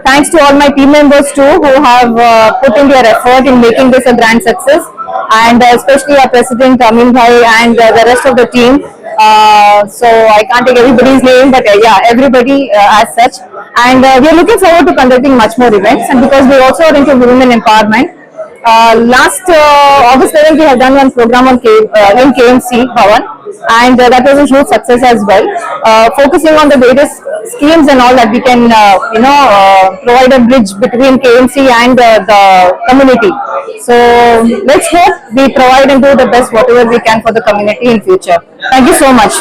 thanks to all my team members too who have put in their effort in making this a grand success, and especially our president Amin Bhai and the rest of the team. So I can't take everybody's name, but yeah, everybody as such. And we are looking forward to conducting much more events, and because we also are into women empowerment. Last August 11th, we have done one program on in KMC Bhavan, and that was a huge success as well, focusing on the various schemes and all that we can provide a bridge between KMC and the community. So let's hope we provide and do the best whatever we can for the community in future. Thank you so much.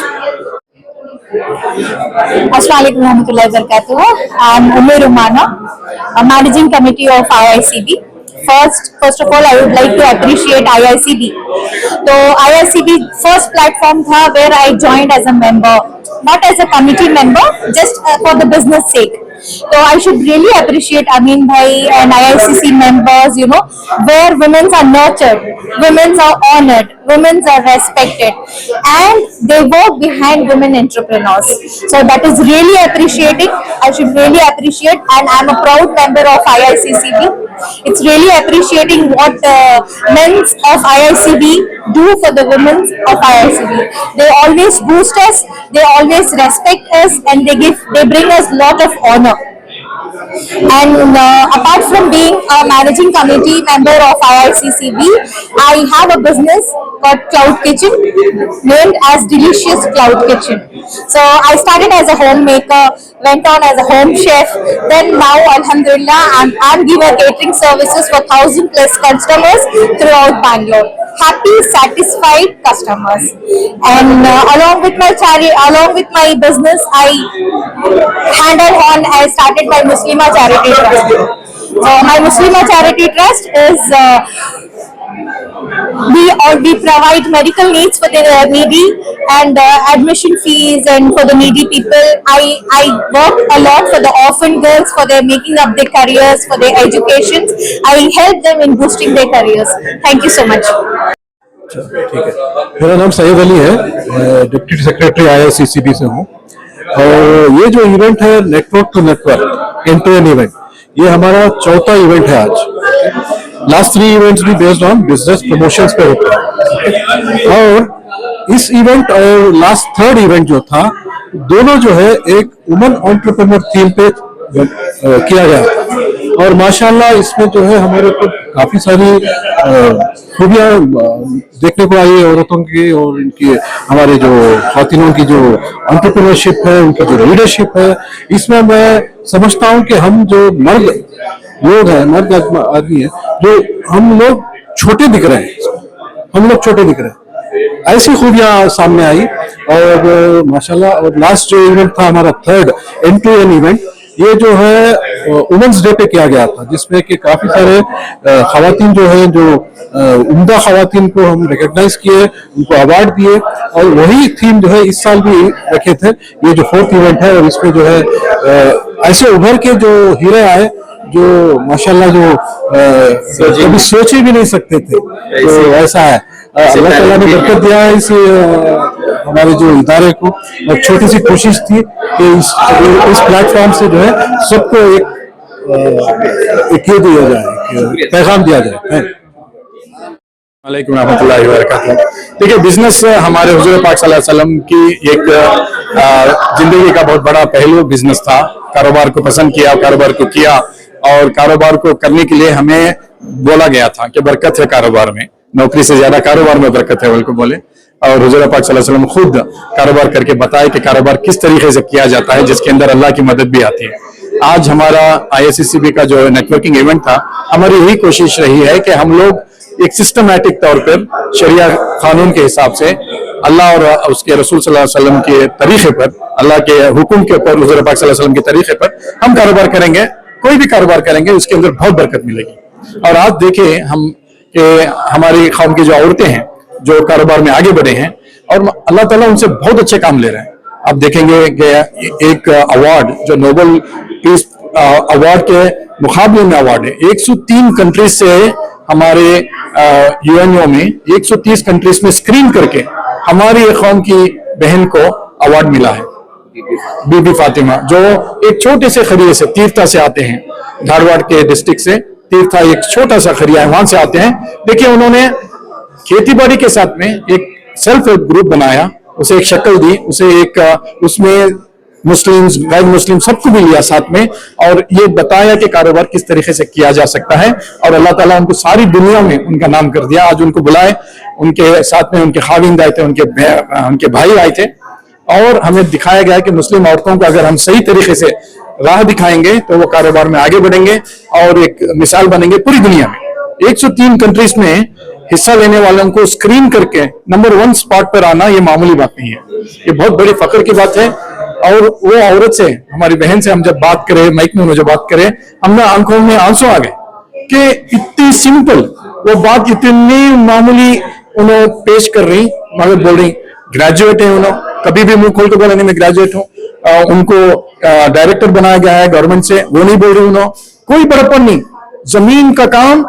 Assalamualaikum warahmatullahi wabarakatuh. I'm Umair Umana, Managing Committee of IICB. First of all, I would like to appreciate IICB. So IICB first platform था where I joined as a member, not as a committee member, just for the business sake. So I should really appreciate Amin Bhai and IICC members, where women are nurtured, women are honored, women are respected, and they work behind women entrepreneurs. So that is really appreciating. I should really appreciate, and I'm a proud member of IICCB. It's really appreciating what men of IICB do for the women of IICB. They always boost us, they always respect us, and they bring us lot of honor. And apart from being a managing committee member of IICCB, I have a business called Cloud Kitchen, named as Delicious Cloud Kitchen. So I started as a homemaker, went on as a home chef, then now Alhamdulillah I'm giving catering services for 1,000+ customers throughout Bangalore. Happy, satisfied customers. And along with my business, I started my Muslima Charity Trust. My Muslima Charity Trust is we provide medical needs for the needy, and admission fees, and for the needy people. I work a lot for the orphan girls, for their making up their careers, for their educations. I help them in boosting their careers. Thank you so much. ठीक है, मेरा नाम सैयद अली है, मैं डिप्टी सेक्रेटरी IICCB से हूँ। और ये जो इवेंट है network to network and event, ये हमारा चौथा इवेंट है आज। लास्ट 3 इवेंट्स भी बेस्ड ऑन बिजनेस प्रमोशंस पे होते हैं, और इस इवेंट और लास्ट 3rd इवेंट जो था, दोनों जो है एक वुमेन एंटरप्रेन्योर थीम पे किया गया, और माशाल्लाह इसमें जो है हमारे को काफी सारी खूबियां देखने को आई औरतों की, और इनकी हमारे जो खातिनों की जो एंटरप्रेन्योरशिप है, उनकी जो लीडरशिप है, इसमें मैं समझता हूं कि हम जो मर्द लोग हैं, मर्द आदमी है, जो हम लोग छोटे दिख रहे हैं, ऐसी खूबियां सामने आई। और माशाल्लाह, और लास्ट जो इवेंट था हमारा 3rd end-to-end इवेंट, ये जो है वुमेन्स डे पे किया गया था, जिसमें कि काफी सारे खवातीन जो है, जो उम्दा खवातीन को हम रिकॉग्नाइज किए, उनको अवार्ड दिए, और वही थीम जो है इस साल भी रखे थे। ये जो 4th इवेंट है, और इसमें जो है ऐसे उभर के जो हीरे आए, जो माशाल्लाह जो कभी सोच ही भी नहीं सकते थे, तो ऐसा है। अल्लाह ताला ने बरकत दिया है इस हमारे जो इदारे को, और छोटी सी कोशिश थी कि इस प्लेटफॉर्म से जो है सबको एक ये दिया जाए, पैगाम दिया जाए। वालेकुम रहमतुल्लाहि व बरकातुहू। देखिए, बिजनेस हमारे हुजूर पाक सल्लल्लाहु अलैहि वसल्लम की एक जिंदगी का बहुत बड़ा पहलू बिजनेस था। कारोबार को पसंद किया, कारोबार को किया, और कारोबार को करने के लिए हमें बोला गया था कि बरकत है कारोबार में, नौकरी से ज्यादा कारोबार में बरकत है बिल्कुल बोले। और हुजूर पाक सल्लल्लाहु अलैहि वसल्लम खुद कारोबार करके बताए कि कारोबार किस तरीके से किया जाता है जिसके अंदर अल्लाह की मदद भी आती है। आज हमारा IICCB का जो नेटवर्किंग इवेंट था, हमारी यही कोशिश रही है कि हम लोग एक सिस्टमैटिक तौर पर शरिया कानून के हिसाब से अल्लाह और उसके रसूल सल्लल्लाहु अलैहि वसल्लम के तरीके पर, अल्लाह के हुक्म के ऊपर, हुजूर पाक सल्लल्लाहु अलैहि वसल्लम के तरीके पर हम कारोबार करेंगे। कोई भी कारोबार करेंगे उसके अंदर बहुत बरकत मिलेगी। और आज देखें हम कि हमारी कौम की जो औरतें हैं जो कारोबार में आगे बढ़े हैं और अल्लाह ताला उनसे बहुत अच्छे काम ले रहे हैं। आप देखेंगे कि एक अवार्ड जो नोबेल पीस अवार्ड के मुकाबले में अवार्ड है, 103 कंट्रीज से हमारे UNO में 130 कंट्रीज में स्क्रीन करके हमारी कौम की बहन को अवार्ड मिला है। बीबी फातिमा जो एक छोटे से खरिये से, तीर्था से आते हैं, धारवाड़ के डिस्ट्रिक्ट से तीर्था एक छोटा सा खरिया है, वहां से आते हैं। देखिए उन्होंने खेतीबाड़ी के साथ में एक सेल्फ हेल्प ग्रुप बनाया, उसे एक शक्ल दी, उसे एक उसमें मुस्लिम्स गैर मुस्लिम सबको भी लिया साथ में और ये बताया कि कारोबार किस तरीके से किया जा सकता है। और अल्लाह ताला उनको सारी दुनिया में उनका नाम कर दिया। आज उनको बुलाए, उनके साथ में उनके खाविंद आए थे, उनके भाई आए थे और हमें दिखाया गया कि मुस्लिम औरतों को अगर हम सही तरीके से राह दिखाएंगे तो वो कारोबार में आगे बढ़ेंगे और एक मिसाल बनेंगे पूरी दुनिया में। 103 कंट्रीज में हिस्सा लेने वालों को स्क्रीन करके नंबर 1 स्पॉट पर आना ये मामूली बात नहीं है, ये बहुत बड़ी फख्र की बात है। और वो औरत से, हमारी बहन से हम जब बात करें, माइक में जब बात करें, हमने आंखों में आंसू आ गए कि इतनी सिंपल वो बात, इतनी मामूली उन्होंने पेश कर रही, मगर बोल रही ग्रेजुएट है उन्होंने, कभी भी मुंह खोल के बोला नहीं मैं ग्रेजुएट हूँ। उनको डायरेक्टर बनाया गया है गवर्नमेंट से, वो नहीं बोल रही उन्होंने, कोई बड़प्पन नहीं, जमीन का काम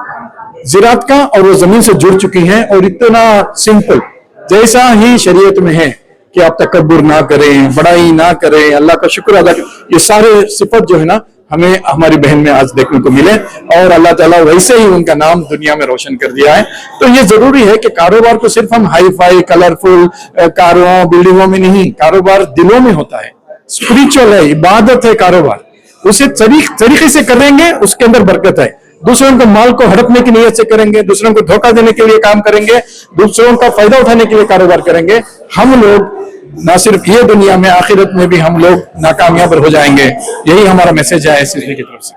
ज़राअत का और वो जमीन से जुड़ चुकी हैं। और इतना सिंपल जैसा ही शरीयत में है कि आप तकब्बुर ना करें, बड़ाई ना करें, अल्लाह का शुक्र अदा करें, ये सारे सिफत जो है ना हमें हमारी बहन में आज देखने को मिले और अल्लाह ताला वैसे ही उनका नाम दुनिया में रोशन कर दिया है। तो ये जरूरी है कि कारोबार को सिर्फ हम हाई फाई कलरफुल कारों बिल्डिंगों में नहीं, कारोबार दिलों में होता है, स्पिरिचुअल है, इबादत है कारोबार। उसे तरीके से करेंगे उसके अंदर बरकत है। दूसरों को माल को हड़पने की नीयत से करेंगे, दूसरों को धोखा देने के लिए काम करेंगे, दूसरों का फायदा उठाने के लिए कारोबार करेंगे, हम लोग ना सिर्फ ये दुनिया में आखिरत में भी हम लोग नाकामयाब हो जाएंगे। यही हमारा मैसेज है IICCB की तरफ से।